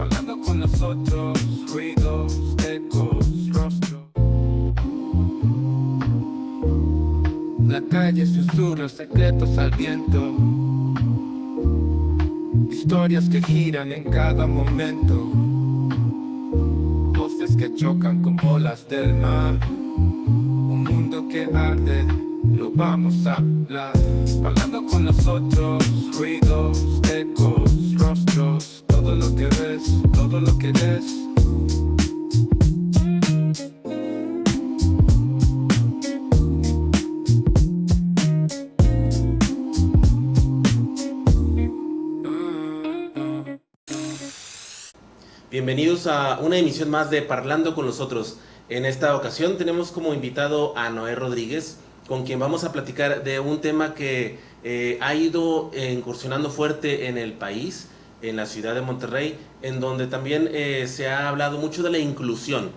Hablando con nosotros, ruidos, ecos, rostros. La calle susurra secretos al viento. Historias que giran en cada momento. Voces que chocan como olas del mar. Un mundo que arde, lo vamos a hablar. Hablando con nosotros, ruidos, ecos, rostros. Todo lo que ves, todo lo que ves. Bienvenidos a una emisión más de Parlando con los Otros. En esta ocasión tenemos como invitado a Noé Rodríguez, con quien vamos a platicar de un tema que ha ido incursionando fuerte en el país, en la ciudad de Monterrey, en donde también se ha hablado mucho de la inclusión.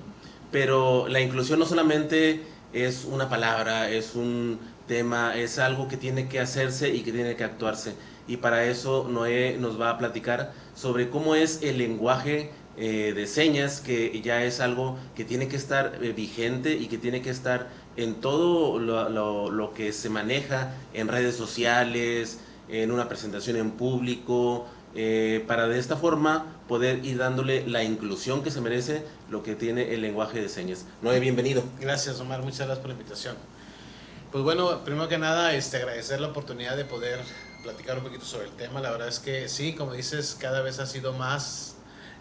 Pero la inclusión no solamente es una palabra, es un tema, es algo que tiene que hacerse y que tiene que actuarse. Y para eso Noé nos va a platicar sobre cómo es el lenguaje de señas, que ya es algo que tiene que estar vigente y que tiene que estar en todo lo que se maneja en redes sociales, en una presentación en público, para de esta forma poder ir dándole la inclusión que se merece lo que tiene el lenguaje de señas. Noé, bienvenido. Gracias, Omar, muchas gracias por la invitación. Pues bueno, primero que nada, agradecer la oportunidad de poder platicar un poquito sobre el tema. La verdad es que sí, como dices, cada vez ha sido más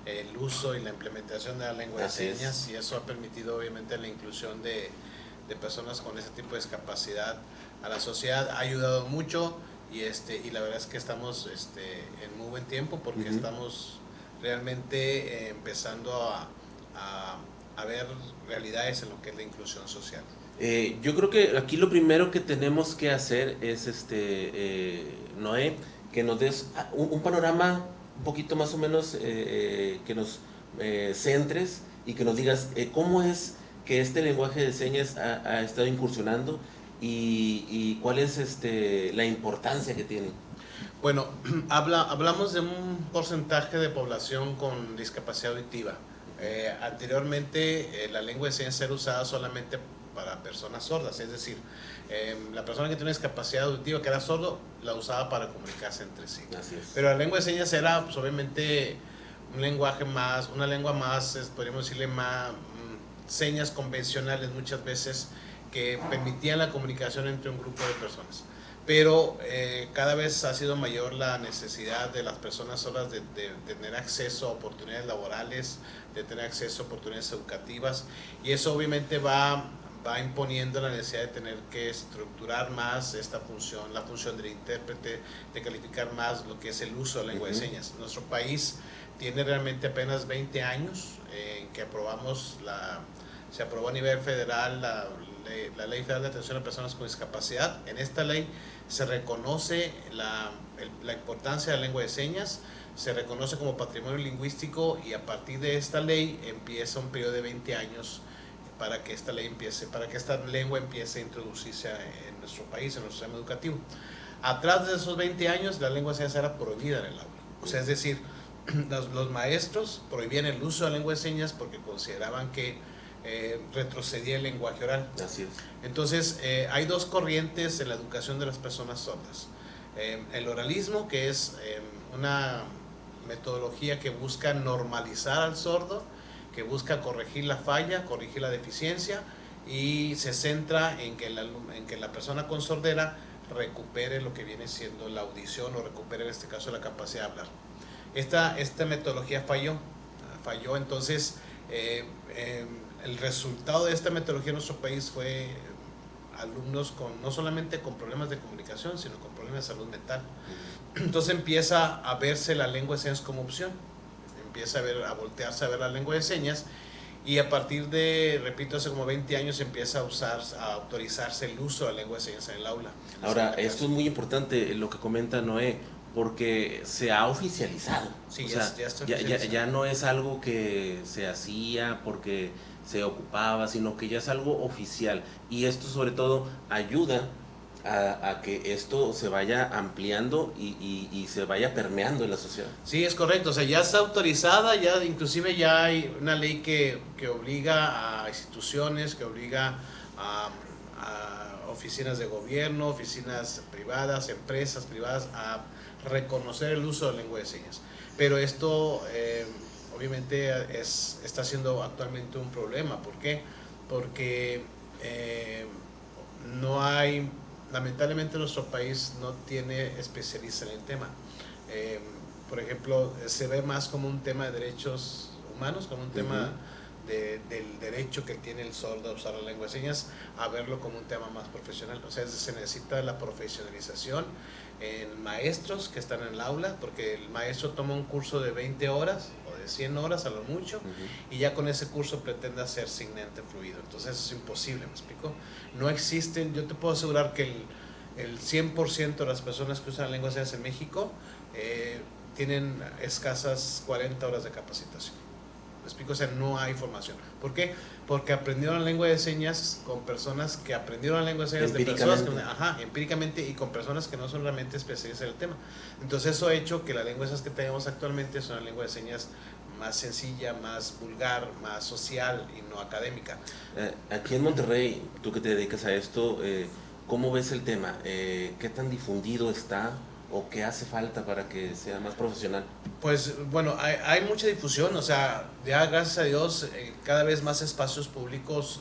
el uso y la implementación de la lengua de señas, y eso ha permitido obviamente la inclusión de personas con ese tipo de discapacidad a la sociedad. Ha ayudado mucho y la verdad es que estamos en muy buen tiempo, porque estamos realmente empezando a ver realidades en lo que es la inclusión social. Yo creo que aquí lo primero que tenemos que hacer es, Noé, que nos des un panorama un poquito más o menos, que nos centres y que nos digas cómo es que este lenguaje de señas ha estado incursionando y cuál es la importancia que tiene. Bueno, hablamos de un porcentaje de población con discapacidad auditiva. Anteriormente la lengua de señas era usada solamente para personas sordas, es decir, la persona que tiene discapacidad auditiva, que era sordo, la usaba para comunicarse entre sí. Así es. Pero la lengua de señas era, pues, obviamente un lenguaje más, una lengua más, podríamos decirle más, señas convencionales muchas veces, que permitían la comunicación entre un grupo de personas. Pero cada vez ha sido mayor la necesidad de las personas sordas de tener acceso a oportunidades laborales, de tener acceso a oportunidades educativas, y eso obviamente va imponiendo la necesidad de tener que estructurar más esta función, la función del intérprete, de calificar más lo que es el uso de la lengua de señas. Nuestro país tiene realmente apenas 20 años en que se aprobó a nivel federal la Ley Federal de Atención a Personas con Discapacidad. En esta ley se reconoce la importancia de la lengua de señas, se reconoce como patrimonio lingüístico, y a partir de esta ley empieza un periodo de 20 años para que esta lengua empiece a introducirse en nuestro país, en nuestro sistema educativo. Atrás de esos 20 años, la lengua de señas era prohibida en el aula. O sea, es decir, los maestros prohibían el uso de la lengua de señas porque consideraban que retrocedía el lenguaje oral. Así es. Entonces, hay dos corrientes en la educación de las personas sordas. El oralismo, que es una metodología que busca normalizar al sordo, que busca corregir la falla, corregir la deficiencia, y se centra en que la persona con sordera recupere lo que viene siendo la audición, o recupere en este caso la capacidad de hablar. Esta metodología falló, entonces el resultado de esta metodología en nuestro país fue alumnos no solamente con problemas de comunicación, sino con problemas de salud mental. Entonces empieza a verse la lengua de señas como opción, empieza a voltearse a ver la lengua de señas, y a partir de, repito, hace como 20 años empieza a autorizarse el uso de la lengua de señas en el aula. Ahora, esto es muy importante lo que comenta Noé, porque se ha oficializado. Sí, o ya sea, está oficializado. ya no es algo que se hacía porque se ocupaba, sino que ya es algo oficial. Y esto sobre todo ayuda a que esto se vaya ampliando y se vaya permeando en la sociedad. Sí, es correcto, o sea, ya está autorizada, ya inclusive ya hay una ley que obliga a instituciones, que obliga a oficinas de gobierno, oficinas privadas, empresas privadas a reconocer el uso de lengua de señas. Pero esto obviamente está siendo actualmente un problema. ¿Por qué? Porque no hay, lamentablemente nuestro país no tiene especialistas en el tema. Por ejemplo, se ve más como un tema de derechos humanos, como un tema del derecho que tiene el sordo a usar la lengua de señas, a verlo como un tema más profesional. O sea, se necesita la profesionalización en maestros que están en el aula, porque el maestro toma un curso de 20 horas o de 100 horas a lo mucho, y ya con ese curso pretende hacer signante fluido. Entonces eso es imposible, ¿me explico? No existen, yo te puedo asegurar que el 100% de las personas que usan la lengua de señas en México tienen escasas 40 horas de capacitación. ¿Me explico? O sea, no hay formación. ¿Por qué? Porque aprendieron la lengua de señas con personas que aprendieron la lengua de señas de personas que, empíricamente, y con personas que no son realmente especialistas en el tema. Entonces eso ha hecho que la lengua de señas que tenemos actualmente es una lengua de señas más sencilla, más vulgar, más social y no académica. Aquí en Monterrey, tú que te dedicas a esto, ¿cómo ves el tema? ¿Qué tan difundido está? ¿O qué hace falta para que sea más profesional? Pues bueno, hay mucha difusión, o sea, ya gracias a Dios cada vez más espacios públicos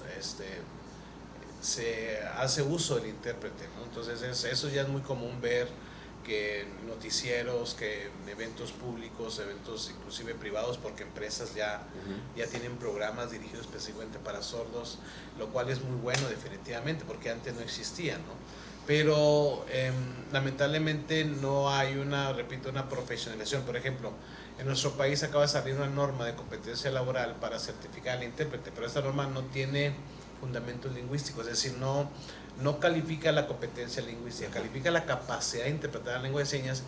se hace uso del intérprete, ¿no? Entonces eso ya es muy común ver que noticieros, que eventos públicos, eventos inclusive privados, porque empresas ya tienen programas dirigidos específicamente para sordos, lo cual es muy bueno definitivamente, porque antes no existía, ¿no? Pero lamentablemente no hay una profesionalización. Por ejemplo, en nuestro país acaba de salir una norma de competencia laboral para certificar al intérprete, pero esta norma no tiene fundamentos lingüísticos, es decir, no califica la competencia lingüística, califica la capacidad de interpretar la lengua de señas.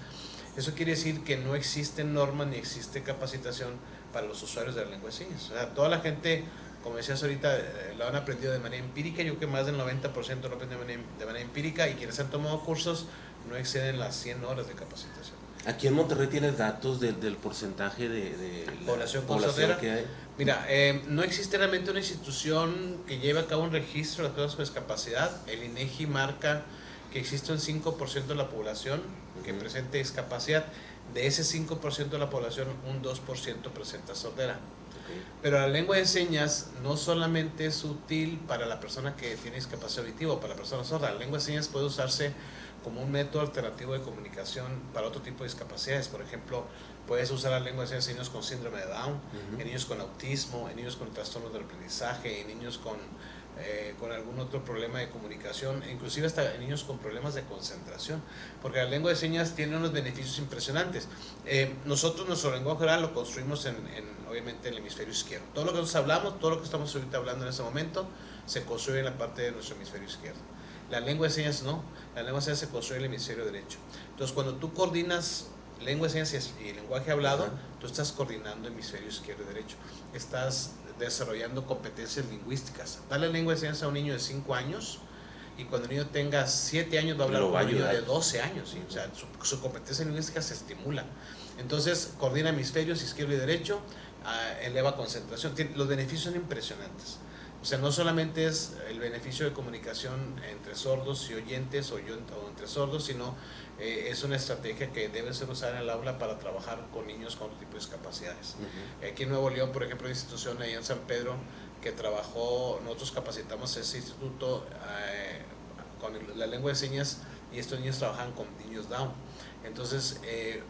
Eso quiere decir que no existen normas ni existe capacitación para los usuarios de la lengua de señas. O sea, toda la gente, como decías ahorita, lo han aprendido de manera empírica. Yo creo que más del 90% lo aprenden de manera empírica, y quienes han tomado cursos no exceden las 100 horas de capacitación. Aquí en Monterrey tienes datos del porcentaje de la población que hay. Mira, no existe realmente una institución que lleve a cabo un registro de las personas con discapacidad. El INEGI marca que existe un 5% de la población que presente discapacidad. De ese 5% de la población, un 2% presenta sordera. Pero la lengua de señas no solamente es útil para la persona que tiene discapacidad auditiva o para la persona sorda. La lengua de señas puede usarse como un método alternativo de comunicación para otro tipo de discapacidades. Por ejemplo, puedes usar la lengua de señas en niños con síndrome de Down, en niños con autismo, en niños con trastornos del aprendizaje, en niños con algún otro problema de comunicación, e inclusive hasta en niños con problemas de concentración, porque la lengua de señas tiene unos beneficios impresionantes. Nosotros nuestro lenguaje oral lo construimos obviamente en el hemisferio izquierdo. Todo lo que nosotros hablamos, todo lo que estamos ahorita hablando en este momento, se construye en la parte de nuestro hemisferio izquierdo. La lengua de señas no, la lengua de señas se construye en el hemisferio derecho. Entonces, cuando tú coordinas lengua de señas y lenguaje hablado, tú estás coordinando hemisferio izquierdo y derecho. Estás desarrollando competencias lingüísticas. Dale lengua de señas a un niño de 5 años y cuando el niño tenga 7 años va a hablar con un niño de 12 años. ¿Sí? O sea, su competencia lingüística se estimula. Entonces, coordina hemisferios izquierdo y derecho, eleva concentración. Los beneficios son impresionantes. O sea, no solamente es el beneficio de comunicación entre sordos y oyentes o entre sordos, sino es una estrategia que debe ser usada en el aula para trabajar con niños con otro tipo de discapacidades. Aquí en Nuevo León, por ejemplo, hay una institución ahí en San Pedro que trabajó, nosotros capacitamos ese instituto con la lengua de señas, y estos niños trabajan con niños Down. Entonces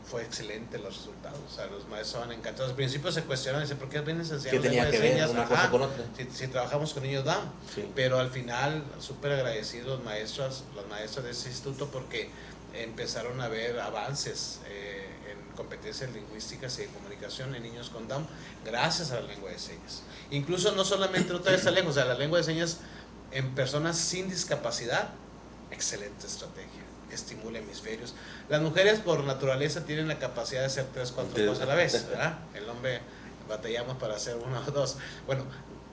fue excelente los resultados, o sea, los maestros estaban encantados. Al principio se cuestionaban, dicen, ¿por qué vienes a enseñar lengua de señas? Una cosa con otra. Si trabajamos con niños Down. Sí. Pero al final, súper agradecidos las maestras de ese instituto, porque empezaron a ver avances en competencias lingüísticas y de comunicación en niños con Down gracias a la lengua de señas. Incluso no solamente otra vez está lejos, o sea, la lengua de señas en personas sin discapacidad, excelente estrategia, estimula hemisferios. Las mujeres por naturaleza tienen la capacidad de hacer 3, 4 cosas a la vez, ¿verdad? El hombre batallamos para hacer 1 o 2. Bueno,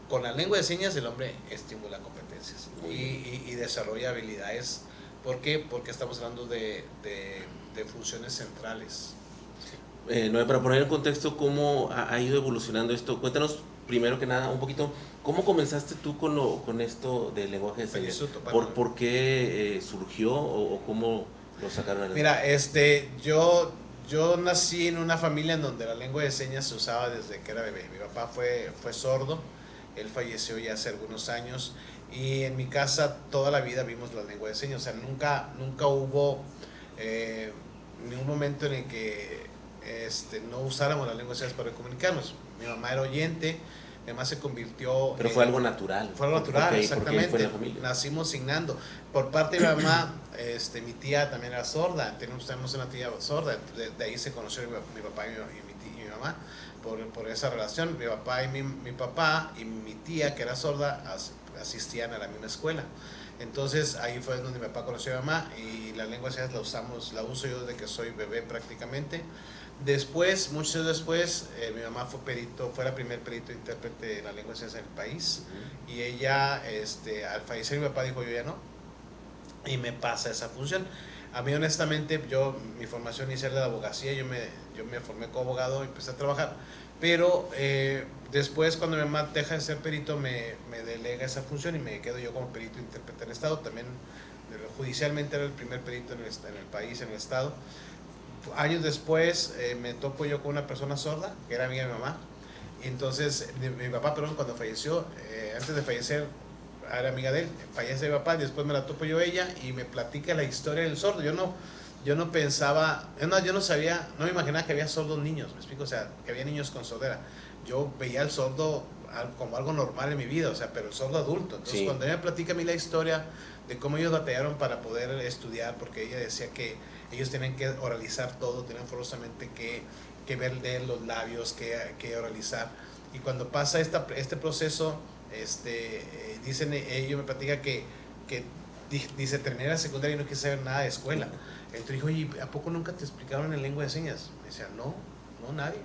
con la lengua de señas el hombre estimula competencias y desarrolla habilidades ¿Por qué? Porque estamos hablando de funciones centrales. Noé, para poner en contexto cómo ha ido evolucionando esto, cuéntanos primero que nada un poquito, ¿cómo comenzaste tú con esto del lenguaje de señas? ¿Por qué surgió o cómo lo sacaron adelante? Mira, yo nací en una familia en donde la lengua de señas se usaba desde que era bebé. Mi papá fue sordo, él falleció ya hace algunos años, y en mi casa toda la vida vimos la lengua de señas. O sea, nunca hubo ningún momento en el que no usáramos la lengua de señas para comunicarnos. Mi mamá era oyente, mi mamá se convirtió... Pero fue algo natural. Fue algo natural, Okay, exactamente. fue la familia. Nacimos signando. Por parte de mi mamá, mi tía también era sorda, tenemos una tía sorda, de ahí se conoció mi papá y mi mamá, por esa relación. Mi papá y mi tía, que era sorda, asistían a la misma escuela. Entonces ahí fue donde mi papá conoció a mi mamá, y la lengua de señas la uso yo desde que soy bebé prácticamente. Después, muchos años después, mi mamá fue la primer perito intérprete de la lengua de señas en el país, y ella, al fallecer mi papá, dijo: yo ya no, y me pasa esa función. A mí, honestamente, mi formación inicial era de abogacía, yo me formé como abogado y empecé a trabajar, pero después, cuando mi mamá deja de ser perito, me delega esa función y me quedo yo como perito intérprete en el Estado. También judicialmente era el primer perito en el país, en el Estado. Años después me topo yo con una persona sorda, que era amiga de mi mamá, y entonces mi papá, perdón, cuando falleció, antes de fallecer, era amiga de él, fallece mi papá, y después me la topo yo ella, y me platica la historia del sordo. Yo no pensaba, yo no sabía, no me imaginaba que había sordos niños, me explico, o sea, que había niños con sordera. Yo veía al sordo como algo normal en mi vida, o sea, pero el sordo adulto. Entonces, sí, cuando ella me platica a mí la historia de cómo ellos batallaron para poder estudiar, porque ella decía que ellos tienen que oralizar todo, tienen forzosamente que ver de los labios, que oralizar. Y cuando pasa este proceso, ellos me platican que dice, terminé la secundaria y no quise saber nada de escuela. Entonces dijo: oye, ¿a poco nunca te explicaron en lengua de señas? Me decía: no, nadie.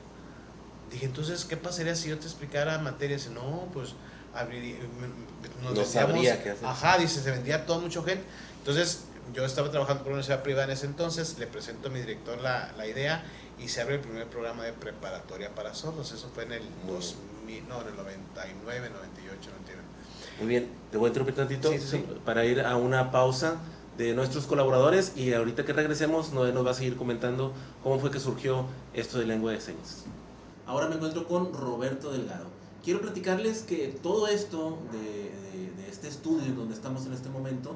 Dije: entonces, ¿qué pasaría si yo te explicara materia? Dice: no, pues no sabría qué hacer. Ajá, dice, se vendía todo, mucha gente. Entonces, yo estaba trabajando por una universidad privada en ese entonces, le presento a mi director la idea, y se abre el primer programa de preparatoria para sordos. Eso fue en el 2000, no, en el 99, 98, 99. Muy bien, te voy a interrumpir tantito, sí. Para ir a una pausa de nuestros colaboradores, y ahorita que regresemos Noé nos va a seguir comentando cómo fue que surgió esto de lengua de señas. Ahora me encuentro con Roberto Delgado. Quiero platicarles que todo esto de este estudio en donde estamos en este momento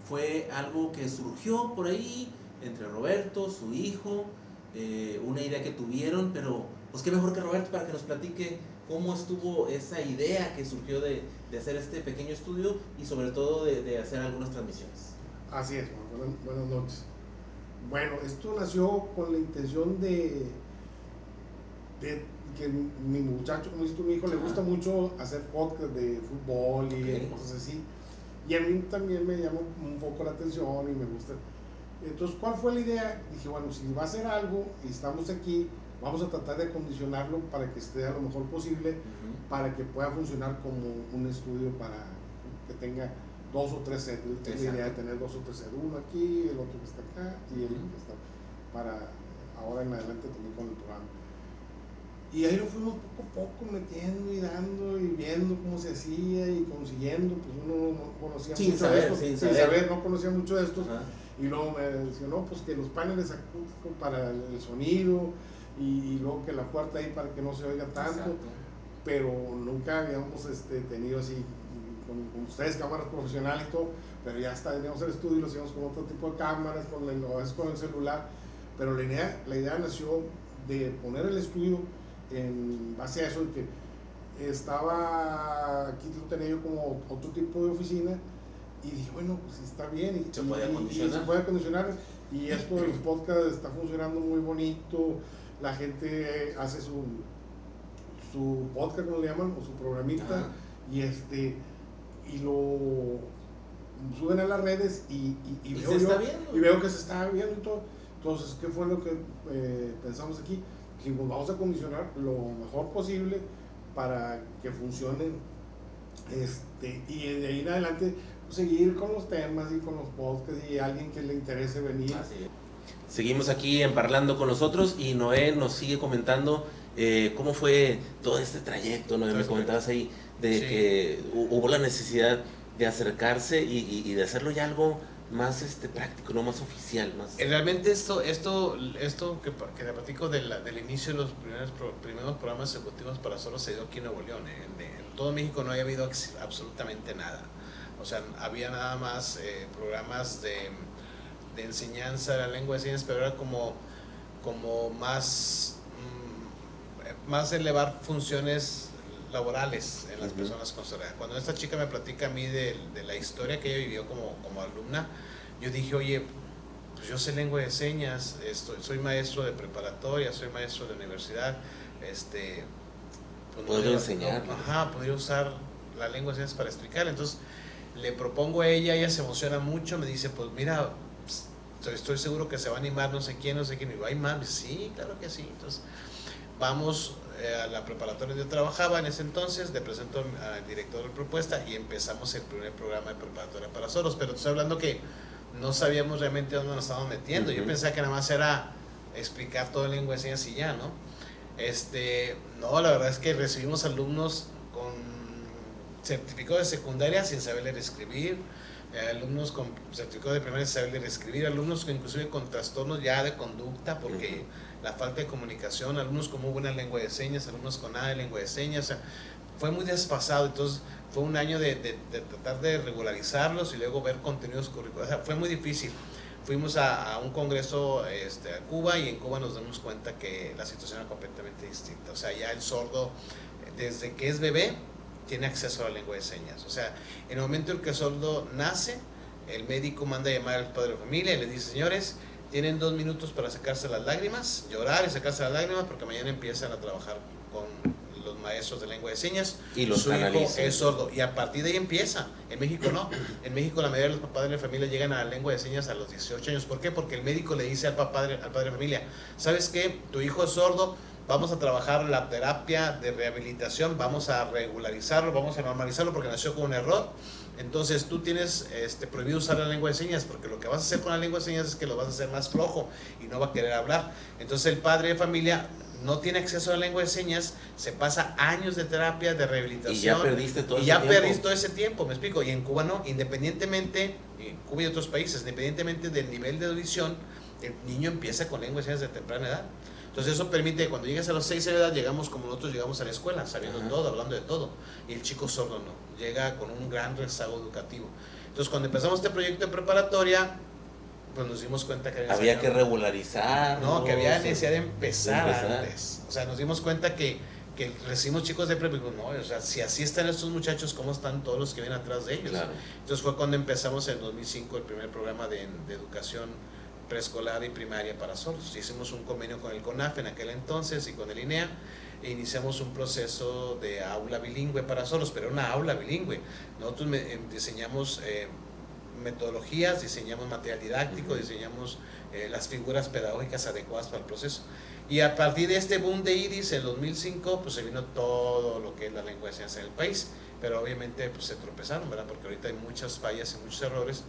fue algo que surgió por ahí entre Roberto, su hijo, una idea que tuvieron, pero pues qué mejor que Roberto para que nos platique cómo estuvo esa idea que surgió de hacer este pequeño estudio, y sobre todo de hacer algunas transmisiones. Así es, buenas noches. Bueno, esto nació con la intención de que mi muchacho, como dice tu hijo, le gusta mucho hacer podcast de fútbol y cosas así. Y a mí también me llama un poco la atención y me gusta. Entonces, ¿cuál fue la idea? Dije, bueno, si va a hacer algo y estamos aquí, vamos a tratar de acondicionarlo para que esté a lo mejor posible, para que pueda funcionar como un estudio, para que tenga 2 o 3 sets. Tengo la idea de tener 2 o 3 sets, uno aquí, el otro que está acá y el que está para ahora en adelante también con el programa. Y ahí lo fuimos poco a poco metiendo y dando y viendo cómo se hacía y consiguiendo. Pues uno no conocía mucho de esto, sin saber, no conocía mucho de estos. Y luego me decía, no, pues que los paneles acústicos para el sonido, y luego que la puerta ahí para que no se oiga tanto. Exacto. Pero nunca habíamos tenido así con ustedes cámaras profesionales y todo, pero ya hasta teníamos el estudio y lo hacíamos con otro tipo de cámaras, a veces con el celular. Pero la idea nació de poner el estudio en base a eso, de que estaba aquí, lo tenía yo como otro tipo de oficina, y dije, bueno, pues está bien, y se puede acondicionar, y esto de los podcasts está funcionando muy bonito. La gente hace su podcast, como le llaman, o su programita, y lo suben a las redes, y veo que se está viendo y todo. Entonces, ¿qué fue lo que pensamos aquí? Dijimos, vamos a acondicionar lo mejor posible para que funcione, y de ahí en adelante seguir con los temas y con los podcasts y alguien que le interese venir. Así es. Seguimos aquí en Parlando con nosotros y Noé nos sigue comentando cómo fue todo este trayecto. Noé, me comentabas ahí de Sí. que hubo la necesidad de acercarse y de hacerlo ya algo más práctico, no más oficial, más... Realmente esto que te platico del inicio de los primeros programas ejecutivos para sordos se dio aquí en Nuevo León. En todo México no había habido absolutamente nada. O sea, había nada más programas de enseñanza de la lengua de señas, pero era como más elevar funciones laborales en las personas con sordera. Cuando esta chica me platica a mí de la historia que ella vivió como alumna, yo dije, oye, pues yo sé lengua de señas, soy maestro de preparatoria, soy maestro de universidad, pues podría enseñar. Podría usar la lengua de señas para explicar. Entonces le propongo a ella se emociona mucho, me dice, pues mira, estoy seguro que se va a animar no sé quién, y digo, ay mami, sí, claro que sí. Entonces vamos a la preparatoria donde yo trabajaba en ese entonces, le presento al director de propuesta y empezamos el primer programa de preparatoria para sordos, pero te estoy hablando que no sabíamos realmente dónde nos estábamos metiendo. Yo pensaba que nada más era explicar todo en lengua de señas y ya, ¿no? No, la verdad es que recibimos alumnos con certificado de secundaria sin saber leer y escribir, alumnos con certificado de primaria sin saber leer y escribir, alumnos inclusive con trastornos ya de conducta porque la falta de comunicación, alumnos con muy buena lengua de señas, alumnos con nada de lengua de señas, o sea, fue muy desfasado. Entonces fue un año de tratar de regularizarlos y luego ver contenidos curriculares, o sea, fue muy difícil. Fuimos a un congreso a Cuba y en Cuba nos dimos cuenta que la situación era completamente distinta. O sea, ya el sordo, desde que es bebé, tiene acceso a la lengua de señas. O sea, en el momento en que el sordo nace, el médico manda a llamar al padre de familia y le dice, señores, tienen 2 minutos para sacarse las lágrimas, llorar y sacarse las lágrimas, porque mañana empiezan a trabajar con los maestros de lengua de señas. Y los Su hijo canalizan. es sordo y a partir de ahí empieza. En México no. En México la mayoría de los padres de familia llegan a la lengua de señas a los 18 años. ¿Por qué? Porque el médico le dice al padre de familia, ¿sabes qué? Tu hijo es sordo, vamos a trabajar la terapia de rehabilitación, vamos a regularizarlo, vamos a normalizarlo porque nació con un error. Entonces tú tienes prohibido usar la lengua de señas, porque lo que vas a hacer con la lengua de señas es que lo vas a hacer más flojo y no va a querer hablar. Entonces el padre de familia no tiene acceso a la lengua de señas, se pasa años de terapia, de rehabilitación. Y ya perdiste todo ese tiempo. Perdiste todo ese tiempo, me explico. Y en Cuba no, independientemente, en Cuba y otros países, independientemente del nivel de audición, el niño empieza con lengua de señas de temprana edad. Entonces eso permite que cuando llegues a los 6 años de edad, llegamos como nosotros llegamos a la escuela, sabiendo todo, hablando de todo. Y el chico sordo no, llega con un gran rezago educativo. Entonces cuando empezamos este proyecto de preparatoria, pues nos dimos cuenta que había que regularizar. No, que había necesidad de empezar antes. O sea, nos dimos cuenta que recibimos chicos de prepa, no, o sea, si así están estos muchachos, ¿cómo están todos los que vienen atrás de ellos? Claro. Entonces fue cuando empezamos en 2005 el primer programa de educación preescolar y primaria para sordos. Hicimos un convenio con el CONAF en aquel entonces y con el INEA e iniciamos un proceso de aula bilingüe para sordos, pero una aula bilingüe. Nosotros diseñamos metodologías, diseñamos material didáctico, diseñamos las figuras pedagógicas adecuadas para el proceso. Y a partir de este boom de IRIS en 2005, pues se vino todo lo que es la lengua de señas en el país, pero obviamente pues se tropezaron, ¿verdad? Porque ahorita hay muchas fallas y muchos errores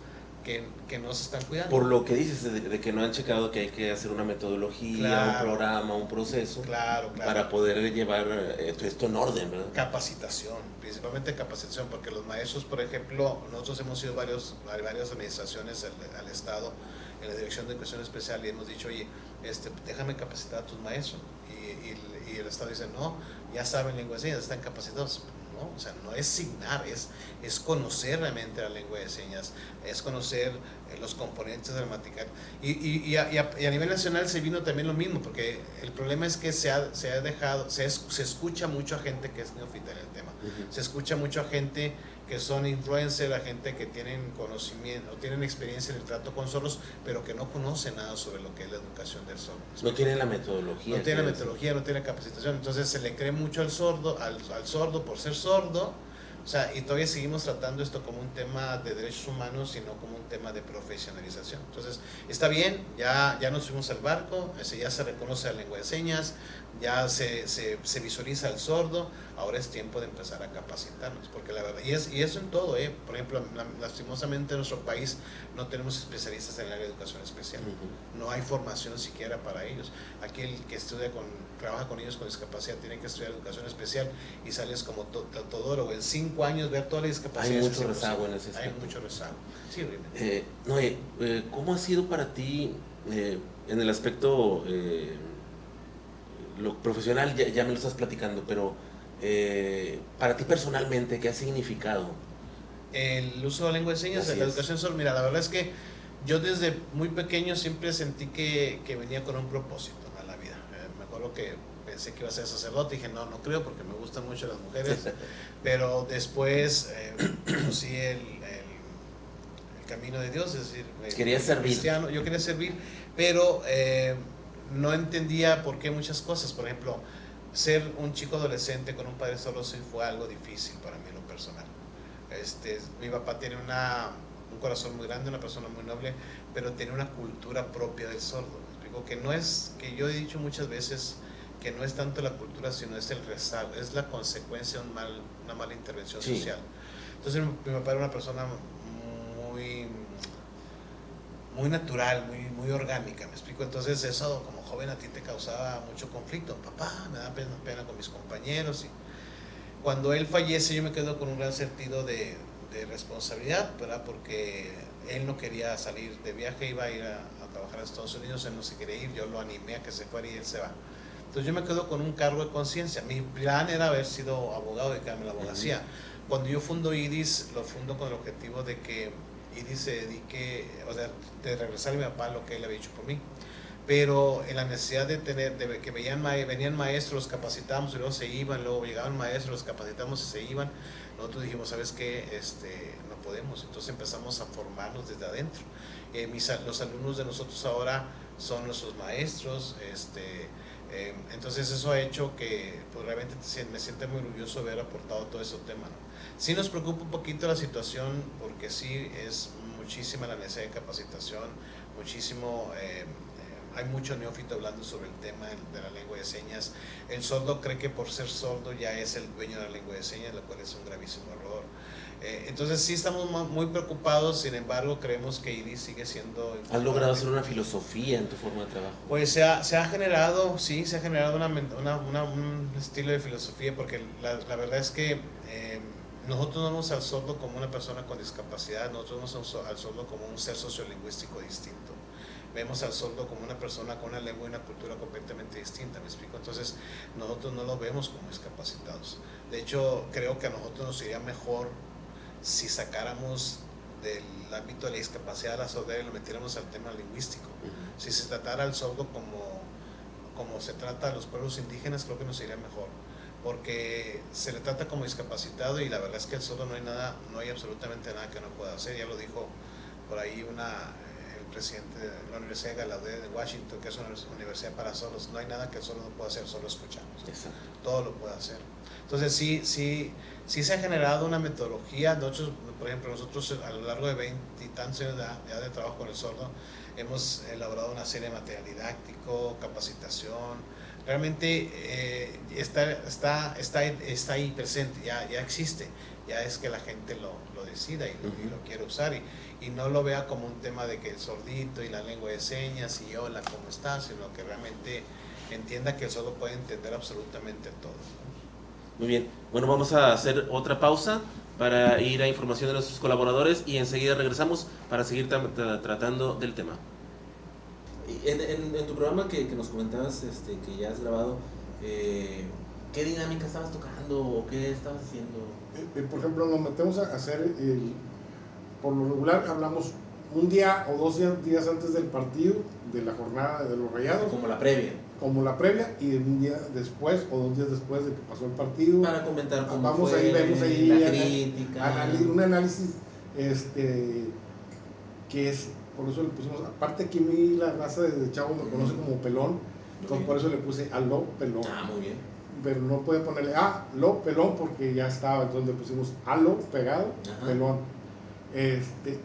que no se están cuidando. Por lo que dices, de que no han checado que hay que hacer una metodología, claro, un programa, un proceso, claro, para poder llevar esto en orden, ¿verdad? Capacitación, principalmente capacitación, porque los maestros, por ejemplo, nosotros hemos ido a varias administraciones al Estado, en la Dirección de Educación Especial, y hemos dicho, oye, déjame capacitar a tus maestros. Y el Estado dice, no, ya saben lengua de señas, están capacitados. ¿No? O sea, no es signar, es conocer realmente la lengua de señas, es conocer los componentes gramaticales. Y a nivel nacional se vino también lo mismo, porque el problema es que se escucha mucho a gente que es neófita en el tema, se escucha mucho a gente que son influencers, a gente que tienen conocimiento o tienen experiencia en el trato con sordos, pero que no conocen nada sobre lo que es la educación del sordo. No tienen la metodología. No tiene la metodología, no tiene capacitación, entonces se le cree mucho al sordo por ser sordo, O sea, y todavía seguimos tratando esto como un tema de derechos humanos y no como un tema de profesionalización. Entonces, está bien, ya nos subimos al barco, ya se reconoce la lengua de señas, ya se visualiza al sordo, ahora es tiempo de empezar a capacitarnos, porque la verdad, y eso en todo, por ejemplo, lastimosamente en nuestro país no tenemos especialistas en el área de educación especial, no hay formación siquiera para ellos. Aquí el que trabaja con niños con discapacidad tiene que estudiar educación especial y sales como todólogo, en 5 años ver toda la discapacidad. Hay mucho rezago en ese aspecto. Hay mucho rezago, sí, obviamente. Noé, ¿cómo ha sido para ti en el aspecto lo profesional? Ya me lo estás platicando, pero para ti personalmente, ¿qué ha significado? El uso de la lengua de señas, la educación sorda. Mira, la verdad es que yo desde muy pequeño siempre sentí que venía con un propósito a la vida. Me acuerdo que pensé que iba a ser sacerdote, dije no creo porque me gustan mucho las mujeres, pero después conocí el camino de Dios, es decir, quería servir. Cristiano, yo quería servir, pero no entendía por qué muchas cosas. Por ejemplo, ser un chico adolescente con un padre sordo sí fue algo difícil para mí en lo personal. Mi papá tiene un corazón muy grande, una persona muy noble, pero tiene una cultura propia del sordo. Me explico que no es, que yo he dicho muchas veces que no es tanto la cultura, sino es el rezago, es la consecuencia de una mala intervención social. Entonces mi papá era una persona muy natural, muy orgánica, me explico. Entonces eso como joven a ti te causaba mucho conflicto. Papá, me da pena con mis compañeros. Y cuando él fallece yo me quedo con un gran sentido de responsabilidad, ¿verdad? Porque él no quería salir de viaje, iba a ir a trabajar a Estados Unidos, él no se quería ir, yo lo animé a que se fuera y él se va. Entonces yo me quedo con un cargo de conciencia. Mi plan era haber sido abogado, dedicarme a la abogacía. Cuando yo fundo IDIS, lo fundo con el objetivo de que IDIS se dedique, o sea, de regresarle a mi papá lo que él había hecho por mí. Pero en la necesidad de que venían maestros, capacitábamos y luego se iban, luego llegaban maestros, los capacitamos y se iban, nosotros dijimos, ¿sabes qué? No podemos. Entonces empezamos a formarnos desde adentro. Los alumnos de nosotros ahora son nuestros maestros, entonces eso ha hecho que pues, realmente me siento muy orgulloso de haber aportado todo ese tema, ¿no? Sí nos preocupa un poquito la situación porque sí es muchísima la necesidad de capacitación, muchísimo, hay mucho neófito hablando sobre el tema de la lengua de señas. El sordo cree que por ser sordo ya es el dueño de la lengua de señas, lo cual es un gravísimo error. Entonces sí estamos muy preocupados, sin embargo creemos que IDIS sigue siendo... ¿Has logrado hacer una filosofía en tu forma de trabajo? Pues se ha generado, sí, se ha generado un estilo de filosofía, porque la verdad es que nosotros no vemos al sordo como una persona con discapacidad, nosotros vemos al sordo como un ser sociolingüístico distinto. Vemos al sordo como una persona con una lengua y una cultura completamente distinta, ¿me explico? Entonces nosotros no lo vemos como discapacitados. De hecho, creo que a nosotros nos iría mejor si sacáramos del ámbito de la discapacidad a la sordera y lo metiéramos al tema lingüístico. Si se tratara al sordo como se trata a los pueblos indígenas, creo que nos iría mejor, porque se le trata como discapacitado y la verdad es que el sordo no hay absolutamente nada que no pueda hacer. Ya lo dijo por ahí el presidente de la Universidad de Gallaudet de Washington, que es una universidad para sordos. No hay nada que el sordo no pueda hacer, solo escuchamos. Exacto. Todo lo puede hacer. Entonces sí se ha generado una metodología. Nosotros, por ejemplo, a lo largo de 20 y tantos años de trabajo con el sordo, hemos elaborado una serie de material didáctico, capacitación. Realmente está ahí presente, ya existe, ya es que la gente lo decida y lo quiere usar y no lo vea como un tema de que el sordito y la lengua de señas y hola, ¿cómo estás? Sino que realmente entienda que el sordo puede entender absolutamente todo. Muy bien, bueno, vamos a hacer otra pausa para ir a información de nuestros colaboradores y enseguida regresamos para seguir tratando del tema. En tu programa que nos comentabas, que ya has grabado, ¿qué dinámica estabas tocando o qué estabas haciendo? Por ejemplo, nos metemos a hacer, por lo regular hablamos un día o 2 días antes del partido, de la jornada de los Rayados. Como la previa. Como la previa y un día después o 2 días después de que pasó el partido. Para comentar cómo vamos fue, ahí, vemos ahí la crítica. Un análisis que es, por eso le pusimos, aparte que a mí la raza de chavo me conoce como pelón, entonces por eso le puse Aló Pelón. Ah, muy bien. pero no puede ponerle lo pelón porque ya estaba, entonces le pusimos lo pegado, Ajá. pelón.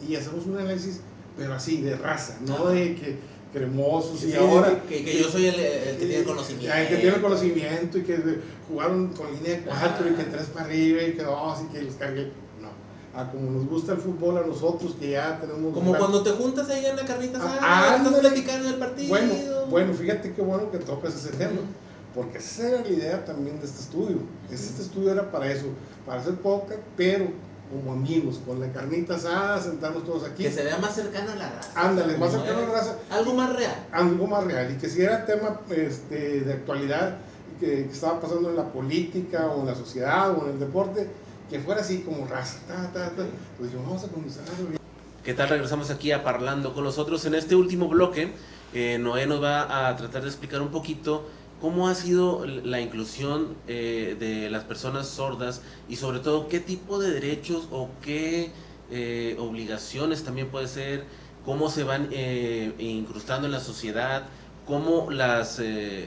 Y hacemos un análisis, pero así, de raza, no de que cremosos y Sí, ahora... que yo soy el que tiene conocimiento. El que tiene conocimiento y que jugaron con línea de 4 y que 3 para arriba y que 2 y que los cargué. No. Como nos gusta el fútbol a nosotros, que ya tenemos... Como cuando te juntas ahí en la carnita asada, estás ándale. platicando del partido. Bueno, fíjate qué bueno que tocas ese tema, porque esa era la idea también de este estudio. Este estudio era para eso, para hacer podcast, pero como amigos, con la carnita asada, sentarnos todos aquí. Que se vea más cercano a la raza. Ándale, más ¿no? cercano a la raza. Algo más real. Algo más real, y que si era tema de actualidad que estaba pasando en la política o en la sociedad o en el deporte, que fuera así como raza, pues yo vamos a comenzarlo. ¿Qué tal? Regresamos aquí a Parlando con los Otros. En este último bloque, Noé nos va a tratar de explicar un poquito cómo ha sido la inclusión de las personas sordas y sobre todo qué tipo de derechos o qué obligaciones también puede ser, cómo se van incrustando en la sociedad, cómo las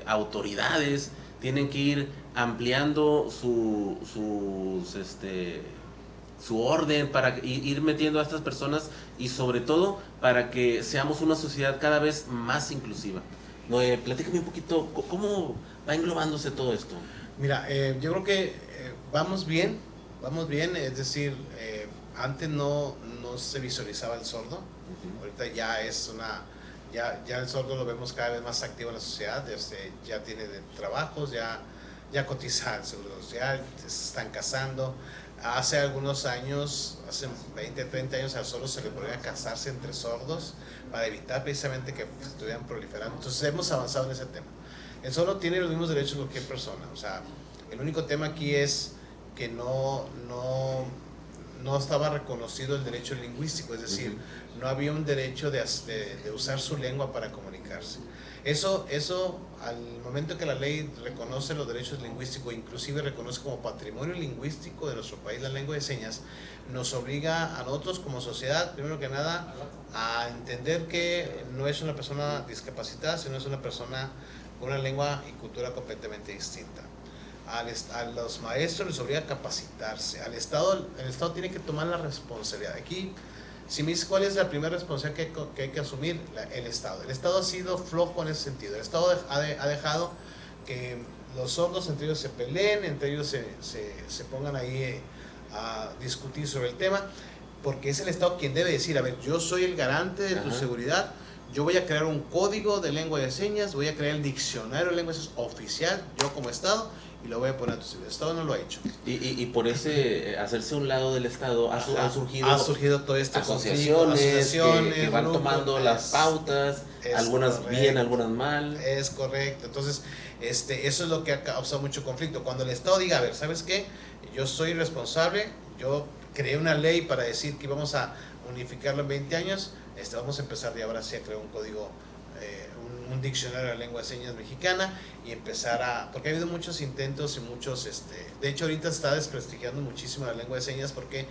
autoridades tienen que ir ampliando su orden para ir metiendo a estas personas y sobre todo para que seamos una sociedad cada vez más inclusiva. Noé, platícame un poquito, ¿cómo va englobándose todo esto? Mira, yo creo que vamos bien, es decir, antes no se visualizaba el sordo, ahorita ya es ya el sordo lo vemos cada vez más activo en la sociedad, ya tiene trabajos, ya cotiza el seguro social, se están casando. Hace algunos años, hace 20, 30 años, al sordo se le podía casarse entre sordos para evitar precisamente que estuvieran proliferando. Entonces hemos avanzado en ese tema. El sordo tiene los mismos derechos que cualquier persona. O sea, el único tema aquí es que no estaba reconocido el derecho lingüístico, es decir, no había un derecho de usar su lengua para comunicarse. Eso, al momento que la ley reconoce los derechos lingüísticos, inclusive reconoce como patrimonio lingüístico de nuestro país la lengua de señas, nos obliga a nosotros como sociedad, primero que nada, a entender que no es una persona discapacitada, sino es una persona con una lengua y cultura completamente distinta. A los maestros les obliga a capacitarse, el Estado tiene que tomar la responsabilidad. Aquí, si me dices cuál es la primera responsabilidad que hay que asumir, el Estado. El Estado ha sido flojo en ese sentido. El Estado ha dejado que los sordos entre ellos se peleen, entre ellos se pongan ahí a discutir sobre el tema, porque es el Estado quien debe decir, a ver, yo soy el garante de tu seguridad, yo voy a crear un código de lengua de señas, voy a crear el diccionario de lengua de señas oficial, yo como Estado, y lo voy a poner a tu servicio. El Estado no lo ha hecho. Y por ese hacerse un lado del Estado han surgido todo este asociaciones que van tomando las pautas, algunas correcto, bien, algunas mal. Es correcto. Entonces, eso es lo que ha causado mucho conflicto. Cuando el Estado diga, a ver, ¿sabes qué? Yo soy responsable, yo creé una ley para decir que íbamos a unificarlo en 20 años, vamos a empezar de ahora sí a crear un código, un diccionario de la lengua de señas mexicana y empezar porque ha habido muchos intentos y muchos, de hecho ahorita está desprestigiando muchísimo la lengua de señas porque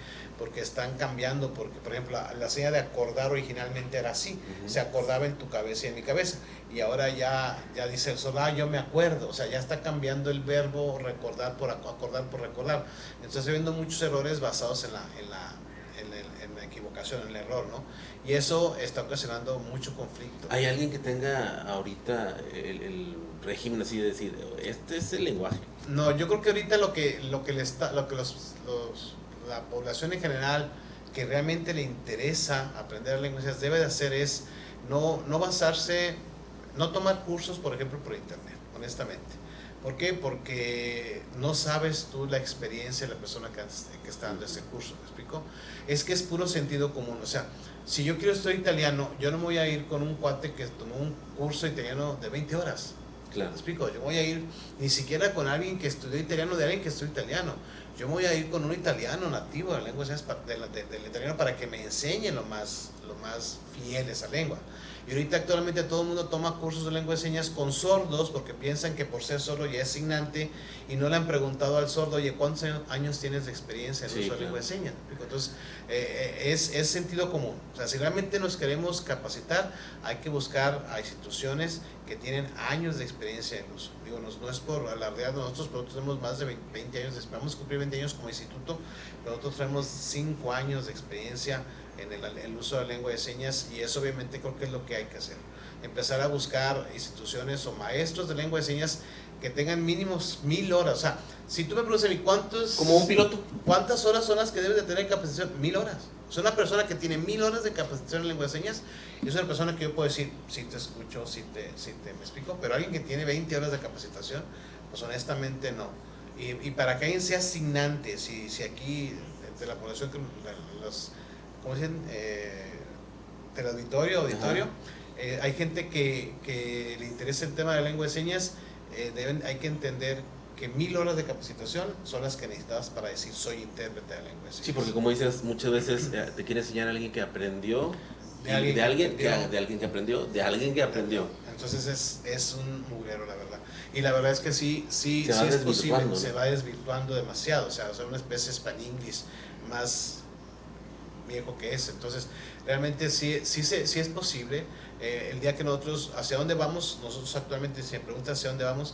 están cambiando, porque por ejemplo la seña de acordar originalmente era así, se acordaba en tu cabeza y en mi cabeza, y ahora ya dice el sordo, yo me acuerdo, o sea, ya está cambiando el verbo recordar por acordar por recordar. Entonces viendo muchos errores basados en la equivocación, en el error, ¿no? Y eso está ocasionando mucho conflicto. ¿Hay alguien que tenga ahorita el régimen así de decir, este es el lenguaje? No, yo creo que ahorita la población en general que realmente le interesa aprender lenguas debe de hacer es no basarse, no tomar cursos, por ejemplo, por internet, honestamente. ¿Por qué? Porque no sabes tú la experiencia de la persona que está dando ese curso, ¿me explico? Es que es puro sentido común, o sea, si yo quiero estudiar italiano, yo no me voy a ir con un cuate que tomó un curso italiano de 20 horas. Claro. ¿Me explico? Yo voy a ir ni siquiera con alguien que estudió italiano, de alguien que estudió italiano. yo me voy a ir con un italiano nativo de la lengua de señas, del italiano, para que me enseñe lo más fiel esa lengua. Y ahorita actualmente todo el mundo toma cursos de lengua de señas con sordos porque piensan que por ser sordo ya es signante y no le han preguntado al sordo, oye, ¿cuántos años tienes de experiencia en el uso de lengua de señas? Entonces, es sentido común. O sea, si realmente nos queremos capacitar, hay que buscar a instituciones que tienen años de experiencia en uso. Digo, no es por alardear, nosotros tenemos más de 20 años, vamos a cumplir 20 años como instituto, pero nosotros tenemos 5 años de experiencia en el uso de la lengua de señas, y eso obviamente creo que es lo que hay que hacer. Empezar a buscar instituciones o maestros de lengua de señas que tengan mínimos 1000 horas. O sea, si tú me preguntas a mí, Como un piloto. ¿cuántas horas son las que debes de tener capacitación? 1000 horas. O sea, una persona que tiene 1000 horas de capacitación en lengua de señas es una persona que yo puedo decir, sí te escucho, sí te me explico, pero alguien que tiene 20 horas de capacitación, pues honestamente no. Y para que alguien sea asignante, si aquí, de la población, ¿cómo dicen? Del auditorio, hay gente que le interesa el tema de la lengua de señas, hay que entender que 1000 horas de capacitación son las que necesitas para decir soy intérprete de lengua de señas. Sí, porque como dices, muchas veces te quiere enseñar a alguien que aprendió, de alguien que aprendió. Entonces es un mugrero, la verdad. Y la verdad es que sí es posible, ¿no? Se va desvirtuando demasiado, o sea una especie de Span-English más viejo que ese. Entonces realmente sí es posible. El día que nosotros, ¿hacia dónde vamos? Nosotros actualmente, si me preguntas hacia dónde vamos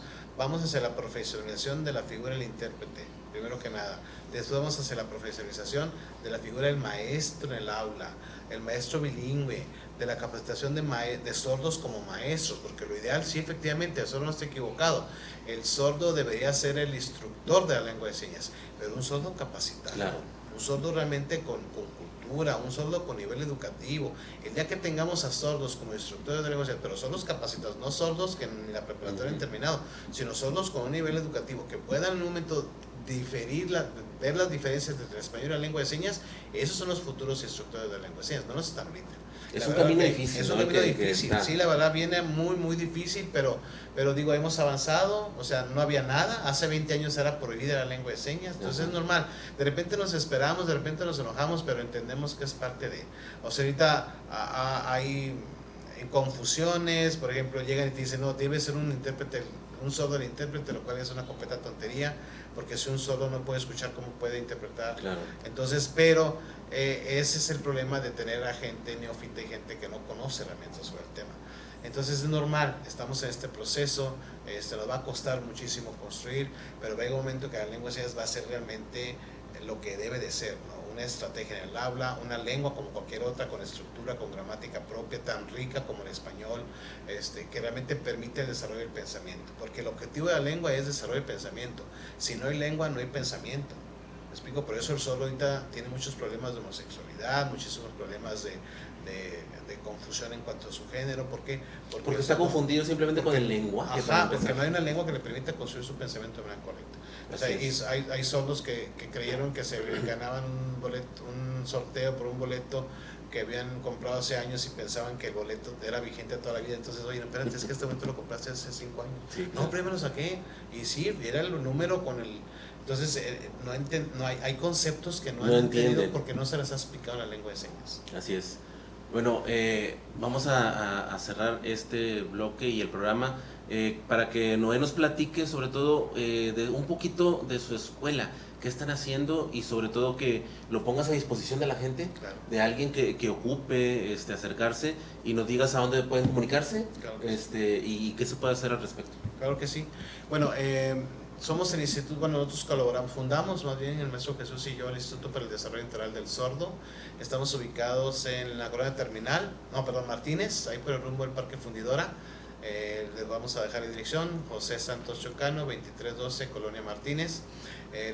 hacia la profesionalización de la figura del intérprete, primero que nada. Después vamos hacia la profesionalización de la figura del maestro en el aula, el maestro bilingüe, de la capacitación de sordos como maestros, porque lo ideal, sí, efectivamente, eso no está equivocado, el sordo debería ser el instructor de la lengua de señas, pero un sordo capacitado, claro. Un sordo realmente con cultura, un sordo con nivel educativo. El día que tengamos a sordos como instructores de lengua de señas, pero sordos capacitados, no sordos que ni la preparatoria han terminado, sino sordos con un nivel educativo, que puedan en un momento ver las diferencias entre el español y la lengua de señas, esos son los futuros instructores de lengua de señas, no los están ahorita. Es un camino difícil. Es un camino difícil, sí, la verdad viene muy difícil, pero digo, hemos avanzado, o sea, no había nada, hace 20 años era prohibida la lengua de señas, entonces es normal, de repente nos esperamos, de repente nos enojamos, pero entendemos que es parte de, o sea, ahorita hay confusiones, por ejemplo, llegan y te dicen, no, debe ser un intérprete, un sordo el intérprete, lo cual es una completa tontería, porque si un sordo no puede escuchar, ¿cómo puede interpretar? Claro. Entonces, pero ese es el problema de tener a gente neófita y gente que no conoce realmente sobre el tema. Entonces es normal, estamos en este proceso, nos va a costar muchísimo construir, pero va a llegar un momento que la lengua de señas va a ser realmente lo que debe de ser, ¿no? Una estrategia en el habla, una lengua como cualquier otra, con estructura, con gramática propia, tan rica como el español, que realmente permite el desarrollo del pensamiento, porque el objetivo de la lengua es desarrollo del pensamiento. Si no hay lengua, no hay pensamiento. ¿Me explico? Por eso el sordo ahorita tiene muchos problemas de homosexualidad, muchísimos problemas de confusión en cuanto a su género. ¿Por qué? Porque está confundido simplemente con el lenguaje. Ajá, porque no hay una lengua que le permita construir su pensamiento de manera correcta. O sea, hay sordos que creyeron que se ganaban un sorteo por un boleto que habían comprado hace años y pensaban que el boleto era vigente toda la vida. Entonces, oye, no, espérate, es que este boleto lo compraste hace 5 años. Sí, claro. No, primero lo saqué. Y sí, era el número con el... Entonces, hay conceptos que no han entendido porque no se les ha explicado en la lengua de señas. Así es. Bueno, vamos a cerrar este bloque y el programa para que Noé nos platique sobre todo de un poquito de su escuela, qué están haciendo y sobre todo que lo pongas a disposición de la gente, claro. De alguien que ocupe acercarse y nos digas a dónde pueden comunicarse, claro y qué se puede hacer al respecto. Claro que sí. Bueno, somos el instituto, nosotros fundamos más bien el maestro Jesús y yo el Instituto para el Desarrollo Integral del Sordo. Estamos ubicados en la colonia Terminal, Martínez, ahí por el rumbo del Parque Fundidora. Les vamos a dejar la dirección, José Santos Chocano, 2312, Colonia Martínez.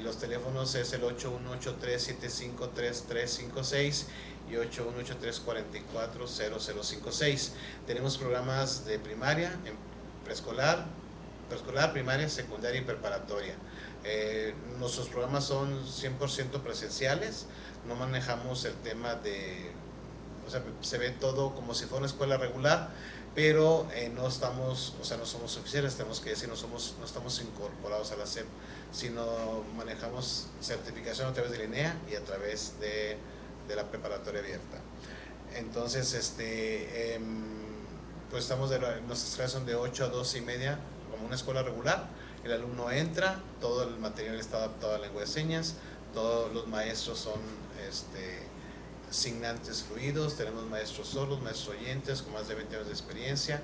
Los teléfonos es el 8183-753356 y 8183-440056. Tenemos programas de primaria, preescolar, primaria, secundaria y preparatoria. Nuestros programas son 100% presenciales, no manejamos el tema de o sea, se ve todo como si fuera una escuela regular, pero no estamos, o sea, no somos oficiales, tenemos que decir, no estamos incorporados a la SEP, sino manejamos certificación a través de la INEA y a través de la preparatoria abierta. Entonces, pues nuestras clases son de 8 a 12 y media, como una escuela regular. El alumno entra, todo el material está adaptado a la lengua de señas, todos los maestros son signantes fluidos, tenemos maestros sordos, maestros oyentes con más de 20 años de experiencia,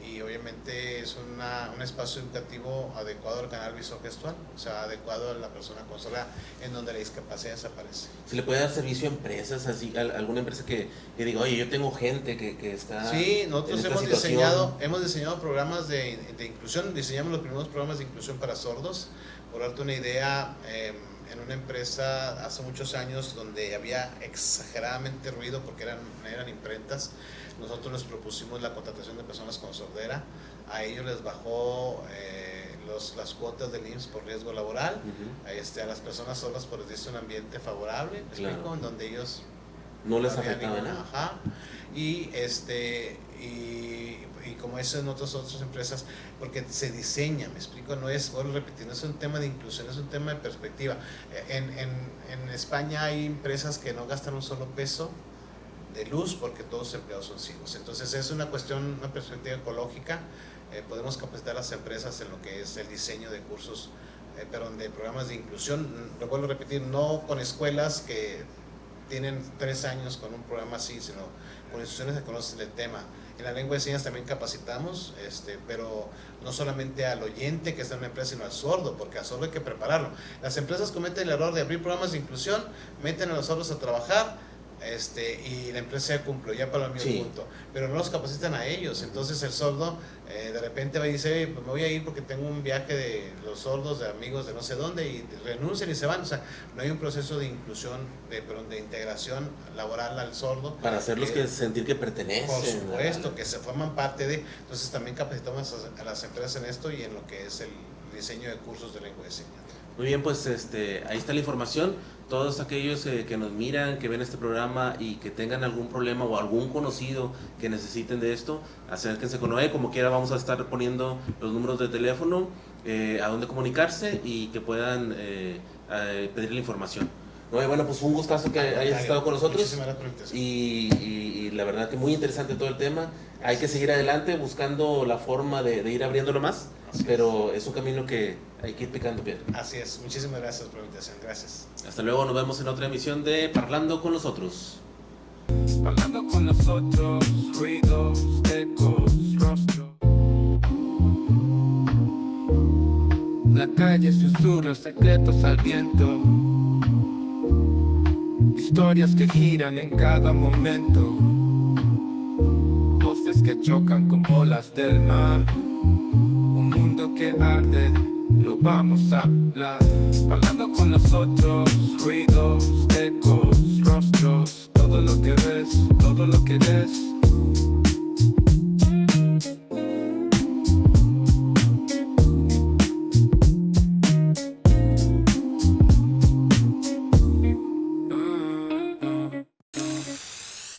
y obviamente es un espacio educativo adecuado al canal visogestual, o sea, adecuado a la persona con sorda, en donde la discapacidad desaparece. ¿Se le puede dar servicio a empresas, así, a alguna empresa que diga, oye, yo tengo gente que está Sí, nosotros en esta hemos diseñado programas de inclusión, diseñamos los primeros programas de inclusión para sordos. Por darte una idea, en una empresa hace muchos años donde había exageradamente ruido porque eran imprentas, nosotros les propusimos la contratación de personas con sordera. A ellos les bajó las cuotas del IMSS por riesgo laboral. A las personas sordas por les un ambiente favorable, ¿me explico? En donde ellos no les afectaba nada. Ajá. Y como eso en otras empresas, porque se diseña, me explico, no es, vuelvo a repetir, no es un tema de inclusión, es un tema de perspectiva. En España hay empresas que no gastan un solo peso de luz porque todos los empleados son ciegos. Entonces es una cuestión, una perspectiva ecológica. Podemos capacitar a las empresas en lo que es el diseño de cursos, pero de programas de inclusión, lo vuelvo a repetir, no con escuelas que tienen 3 años con un programa así, sino con instituciones que conocen el tema. En la lengua de señas también capacitamos, pero no solamente al oyente que está en una empresa, sino al sordo, porque al sordo hay que prepararlo. Las empresas cometen el error de abrir programas de inclusión, meten a los sordos a trabajar, y la empresa ya cumplió, ya para el mismo punto, pero no los capacitan a ellos. Entonces el sordo de repente va y dice, pues me voy a ir porque tengo un viaje de los sordos, de amigos de no sé dónde, y renuncian y se van. O sea, no hay un proceso de inclusión, de integración laboral al sordo. Para hacerlos sentir que pertenecen. Por supuesto, que se forman parte de. Entonces también capacitamos a las empresas en esto y en lo que es el diseño de cursos de lengua de señas. Muy bien, pues ahí está la información. Todos aquellos que nos miran, que ven este programa y que tengan algún problema o algún conocido que necesiten de esto, acérquense con Noé. Como quiera, vamos a estar poniendo los números de teléfono, a dónde comunicarse y que puedan pedir la información. Noé, bueno, pues un gustazo que hayas estado con nosotros. Y la verdad que muy interesante todo el tema. Hay que seguir adelante buscando la forma de ir abriéndolo más, pero es un camino que hay que ir picando piedra. Así es, muchísimas gracias por la invitación, gracias. Hasta luego, nos vemos en otra emisión de Parlando con los Otros. Parlando con los otros, ruidos, ecos, rostros. La calle susurra secretos al viento. Historias que giran en cada momento. Voces que chocan con olas del mar. Un mundo que arde, lo vamos a hablar. Parlando con los otros, ruidos,